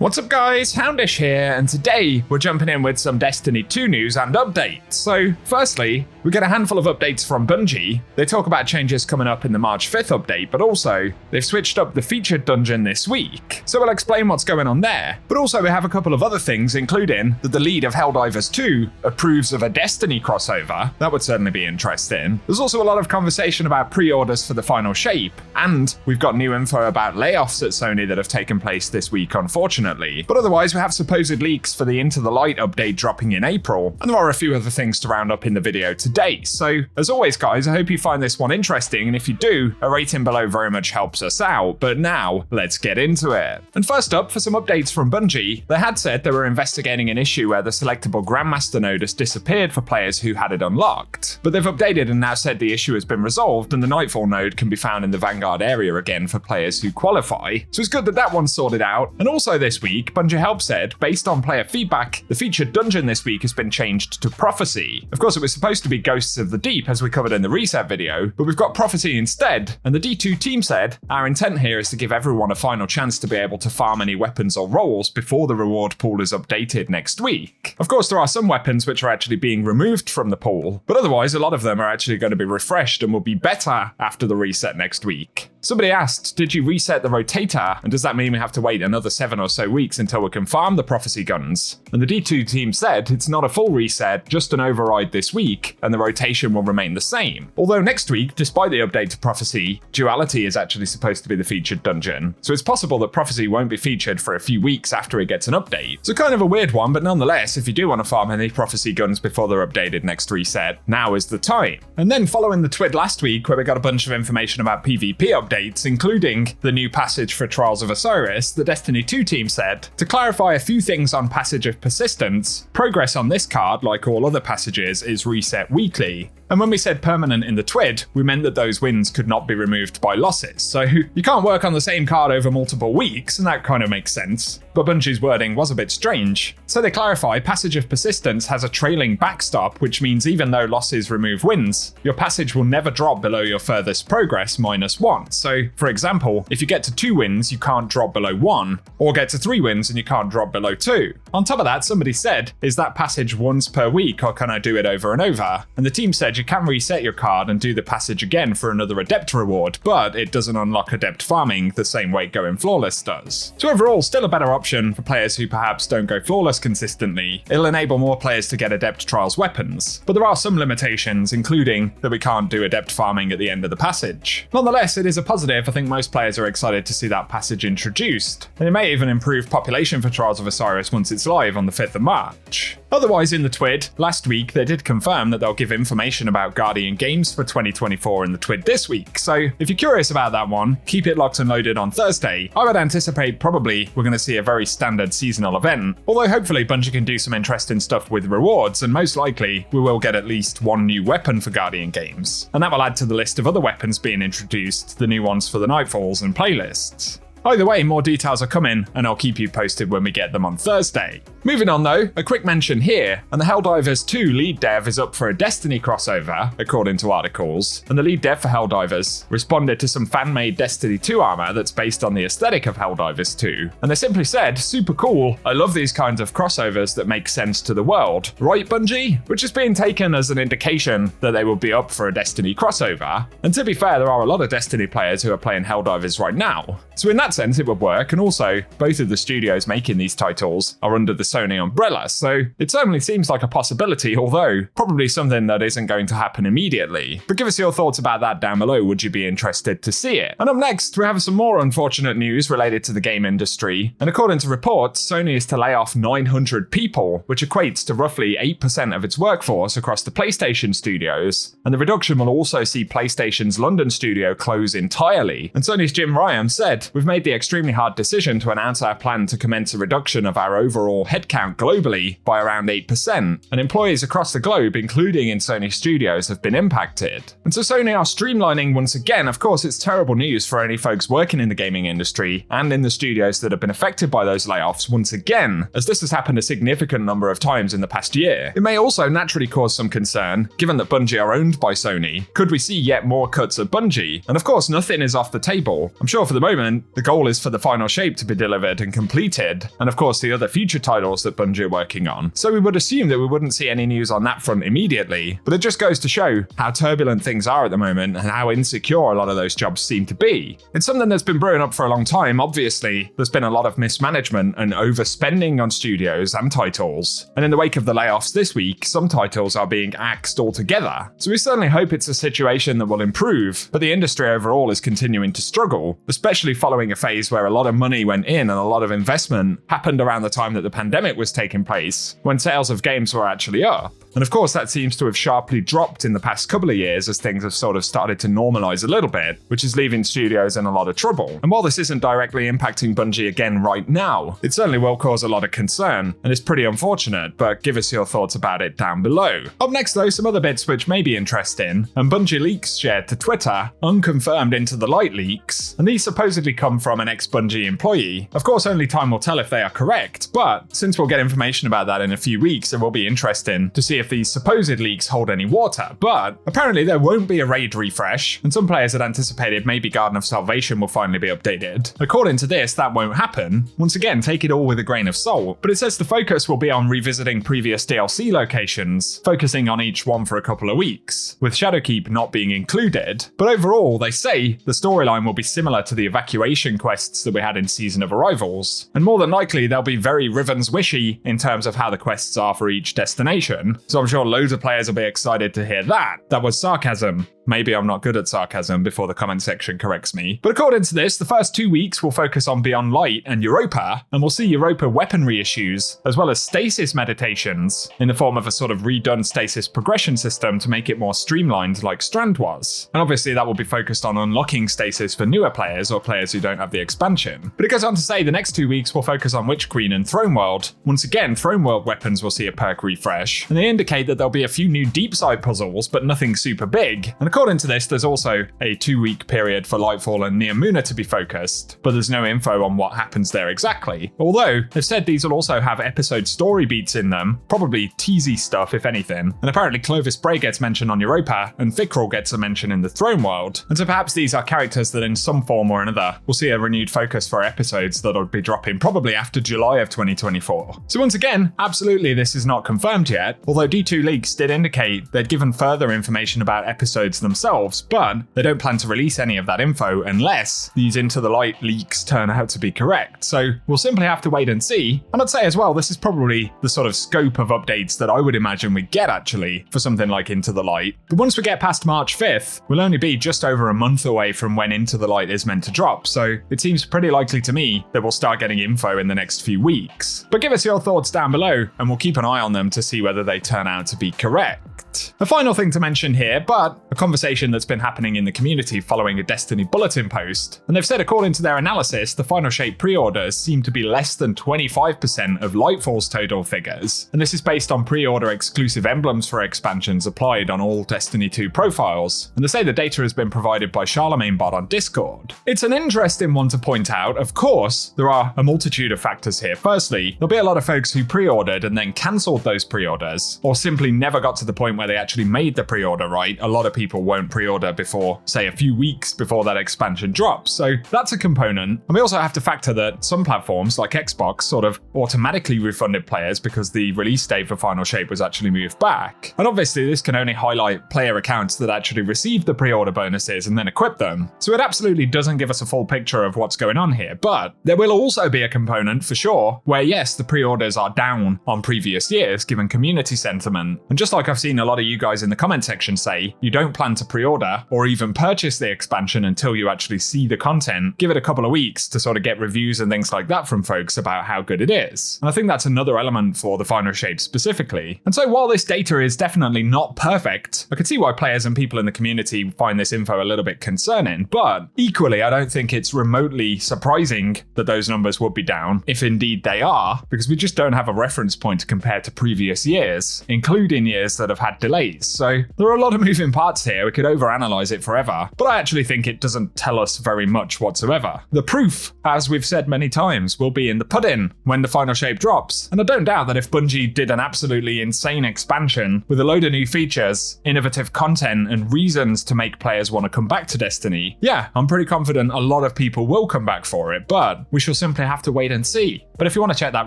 What's up guys, Houndish here, and today we're jumping in with some Destiny 2 news and updates. So firstly, we get a handful of updates from Bungie. They talk about changes coming up in the March 5th update, but also they've switched up the featured dungeon this week. So we'll explain what's going on there, but also we have a couple of other things, including that the lead of Helldivers 2 approves of a Destiny crossover. That would certainly be interesting. There's also a lot of conversation about pre-orders for the final shape, and we've got new info about layoffs at Sony that have taken place this week, unfortunately. But otherwise, we have supposed leaks for the Into the Light update dropping in April, and there are a few other things to round up in the video today. So, as always guys, I hope you find this one interesting, and if you do, a rating below very much helps us out. But now, let's get into it. And first up, for some updates from Bungie, they had said they were investigating an issue where the selectable Grandmaster node has disappeared for players who had it unlocked. But they've updated and now said the issue has been resolved, and the Nightfall node can be found in the Vanguard area again for players who qualify. So it's good that that one's sorted out. And also this week, Bungie Help said, based on player feedback, the featured dungeon this week has been changed to Prophecy. Of course, it was supposed to be Ghosts of the Deep, as we covered in the reset video, but we've got Prophecy instead. And the D2 team said, our intent here is to give everyone a final chance to be able to farm any weapons or rolls before the reward pool is updated next week. Of course, there are some weapons which are actually being removed from the pool, but otherwise a lot of them are actually going to be refreshed and will be better after the reset next week. Somebody asked, did you reset the rotator? And does that mean we have to wait another 7 or so weeks until we can farm the Prophecy guns? And the D2 team said it's not a full reset, just an override this week, and the rotation will remain the same. Although next week, despite the update to Prophecy, Duality is actually supposed to be the featured dungeon. So it's possible that Prophecy won't be featured for a few weeks after it gets an update. So kind of a weird one, but nonetheless, if you do want to farm any Prophecy guns before they're updated next reset, now is the time. And then following the TWID last week, where we got a bunch of information about PvP updates, including the new passage for Trials of Osiris, the Destiny 2 team said, to clarify a few things on Passage of Persistence, progress on this card, like all other passages, is reset weekly. And when we said permanent in the TWID, we meant that those wins could not be removed by losses. So you can't work on the same card over multiple weeks, and that kind of makes sense. But Bungie's wording was a bit strange. So they clarify Passage of Persistence has a trailing backstop, which means even though losses remove wins, your passage will never drop below your furthest progress -1. So, for example, if you get to 2 wins, you can't drop below 1, or get to 3 wins and you can't drop below 2. On top of that, somebody said, is that passage once per week, or can I do it over and over? And the team said you can reset your card and do the passage again for another adept reward, but it doesn't unlock adept farming the same way going flawless does. So overall, still a better option for players who perhaps don't go flawless consistently. It'll enable more players to get adept trials weapons, but there are some limitations, including that we can't do adept farming at the end of the passage. Nonetheless, it is a positive. I think most players are excited to see that passage introduced, and it may even improve population for Trials of Osiris once it's live on the 5th of March. Otherwise, in the TWID, last week they did confirm that they'll give information about Guardian games for 2024 in the TWID this week, so if you're curious about that one, keep it locked and loaded on Thursday. I would anticipate probably we're going to see a very standard seasonal event, although hopefully Bungie can do some interesting stuff with rewards, and most likely we will get at least one new weapon for Guardian games. And that will add to the list of other weapons being introduced, the new ones for the Nightfalls and playlists. Either way, more details are coming, and I'll keep you posted when we get them on Thursday. Moving on though, a quick mention here, and the Helldivers 2 lead dev is up for a Destiny crossover, according to articles, and the lead dev for Helldivers responded to some fan-made Destiny 2 armor that's based on the aesthetic of Helldivers 2, and they simply said, super cool, I love these kinds of crossovers that make sense to the world, right Bungie? Which is being taken as an indication that they will be up for a Destiny crossover, and to be fair, there are a lot of Destiny players who are playing Helldivers right now, so in that sense it would work, and also, both of the studios making these titles are under the Sony umbrella, so it certainly seems like a possibility, although probably something that isn't going to happen immediately. But give us your thoughts about that down below, would you be interested to see it? And up next, we have some more unfortunate news related to the game industry, and according to reports, Sony is to lay off 900 people, which equates to roughly 8% of its workforce across the PlayStation studios, and the reduction will also see PlayStation's London studio close entirely. And Sony's Jim Ryan said, we've made the extremely hard decision to announce our plan to commence a reduction of our overall headcount globally by around 8%, and employees across the globe, including in Sony studios, have been impacted. And so Sony are streamlining once again. Of course, it's terrible news for any folks working in the gaming industry and in the studios that have been affected by those layoffs once again, as this has happened a significant number of times in the past year. It may also naturally cause some concern, given that Bungie are owned by Sony. Could we see yet more cuts at Bungie? And of course, nothing is off the table. I'm sure for the moment, the goal is for the final shape to be delivered and completed, and of course the other future titles that Bungie are working on. So we would assume that we wouldn't see any news on that front immediately, but it just goes to show how turbulent things are at the moment and how insecure a lot of those jobs seem to be. It's something that's been brewing up for a long time. Obviously, there's been a lot of mismanagement and overspending on studios and titles, and in the wake of the layoffs this week, some titles are being axed altogether. So we certainly hope it's a situation that will improve, but the industry overall is continuing to struggle, especially following a phase where a lot of money went in and a lot of investment happened around the time that the pandemic was taking place, when sales of games were actually up. And of course, that seems to have sharply dropped in the past couple of years as things have sort of started to normalize a little bit, which is leaving studios in a lot of trouble. And while this isn't directly impacting Bungie again right now, it certainly will cause a lot of concern, and it's pretty unfortunate, but give us your thoughts about it down below. Up next though, some other bits which may be interesting, and Bungie leaks shared to Twitter, unconfirmed Into the Light leaks, and these supposedly come from an ex-Bungie employee. Of course, only time will tell if they are correct, but since we'll get information about that in a few weeks, it will be interesting to see if these supposed leaks hold any water. But apparently there won't be a raid refresh, and some players had anticipated maybe Garden of Salvation will finally be updated. According to this, that won't happen. Once again, take it all with a grain of salt, but it says the focus will be on revisiting previous DLC locations, focusing on each one for a couple of weeks, with Shadowkeep not being included. But overall, they say the storyline will be similar to the evacuation quests that we had in Season of Arrivals, and more than likely they'll be very Rivens-wishy in terms of how the quests are for each destination, so I'm sure loads of players will be excited to hear that. That was sarcasm. Maybe I'm not good at sarcasm before the comment section corrects me. But according to this, the first 2 weeks will focus on Beyond Light and Europa, and we'll see Europa weaponry issues, as well as stasis meditations, in the form of a sort of redone stasis progression system to make it more streamlined like Strand was. And obviously that will be focused on unlocking stasis for newer players or players who don't have the expansion. But it goes on to say the next 2 weeks will focus on Witch Queen and Throne World. Once again, Throne World weapons will see a perk refresh, and they indicate that there'll be a few new deep side puzzles, but nothing super big. And according to this, there's also a 2-week period for Lightfall and Neomuna to be focused, but there's no info on what happens there exactly. Although, they've said these will also have episode story beats in them, probably teasy stuff if anything, and apparently Clovis Bray gets mentioned on Europa, and Fikrul gets a mention in the Throne World, and so perhaps these are characters that in some form or another will see a renewed focus for episodes that'll be dropping probably after July of 2024. So once again, absolutely this is not confirmed yet, although D2 Leaks did indicate they'd given further information about episodes themselves, but they don't plan to release any of that info unless these Into the Light leaks turn out to be correct. So we'll simply have to wait and see. And I'd say as well, this is probably the sort of scope of updates that I would imagine we'd get actually for something like Into the Light. But once we get past March 5th, we'll only be just over a month away from when Into the Light is meant to drop. So it seems pretty likely to me that we'll start getting info in the next few weeks. But give us your thoughts down below and we'll keep an eye on them to see whether they turn out to be correct. A final thing to mention here, but a conversation that's been happening in the community following a Destiny bulletin post, and they've said according to their analysis, the Final Shape pre-orders seem to be less than 25% of Lightfall's total figures, and this is based on pre-order exclusive emblems for expansions applied on all Destiny 2 profiles, and they say the data has been provided by Charlemagne Bot on Discord. It's an interesting one to point out. Of course, there are a multitude of factors here. Firstly, there'll be a lot of folks who pre-ordered and then cancelled those pre-orders, or simply never got to the point where they actually made the pre-order right. A lot of people won't pre-order before, say, a few weeks before that expansion drops. So that's a component. And we also have to factor that some platforms like Xbox sort of automatically refunded players because the release date for Final Shape was actually moved back. And obviously this can only highlight player accounts that actually received the pre-order bonuses and then equip them. So it absolutely doesn't give us a full picture of what's going on here. But there will also be a component for sure where yes, the pre-orders are down on previous years given community sentiment. And just like I've seen a lot of you guys in the comment section say, you don't plan to pre-order or even purchase the expansion until you actually see the content, give it a couple of weeks to sort of get reviews and things like that from folks about how good it is. And I think that's another element for the Final Shape specifically. And so while this data is definitely not perfect, I can see why players and people in the community find this info a little bit concerning, but equally I don't think it's remotely surprising that those numbers would be down, if indeed they are, because we just don't have a reference point to compare to previous years, including years that have had delays. So there are a lot of moving parts here, here, we could overanalyze it forever, but I actually think it doesn't tell us very much whatsoever. The proof, as we've said many times, will be in the pudding when the final shape drops, and I don't doubt that if Bungie did an absolutely insane expansion with a load of new features, innovative content, and reasons to make players want to come back to Destiny, yeah, I'm pretty confident a lot of people will come back for it, but we shall simply have to wait and see. But if you want to check that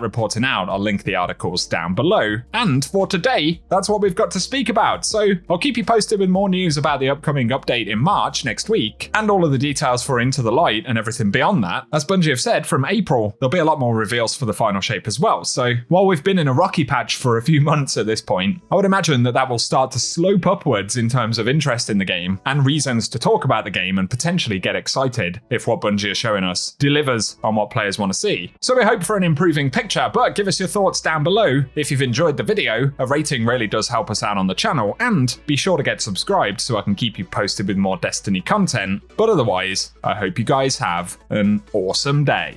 reporting out, I'll link the articles down below. And for today, that's what we've got to speak about. So I'll keep you posted with more news about the upcoming update in March next week, and all of the details for Into the Light and everything beyond that. As Bungie have said, from April, there'll be a lot more reveals for the final shape as well. So while we've been in a rocky patch for a few months at this point, I would imagine that will start to slope upwards in terms of interest in the game and reasons to talk about the game and potentially get excited if what Bungie is showing us delivers on what players want to see. So we hope for an improving picture, but give us your thoughts down below. If you've enjoyed the video, a rating really does help us out on the channel, and be sure to get subscribed so I can keep you posted with more Destiny content. But otherwise, I hope you guys have an awesome day.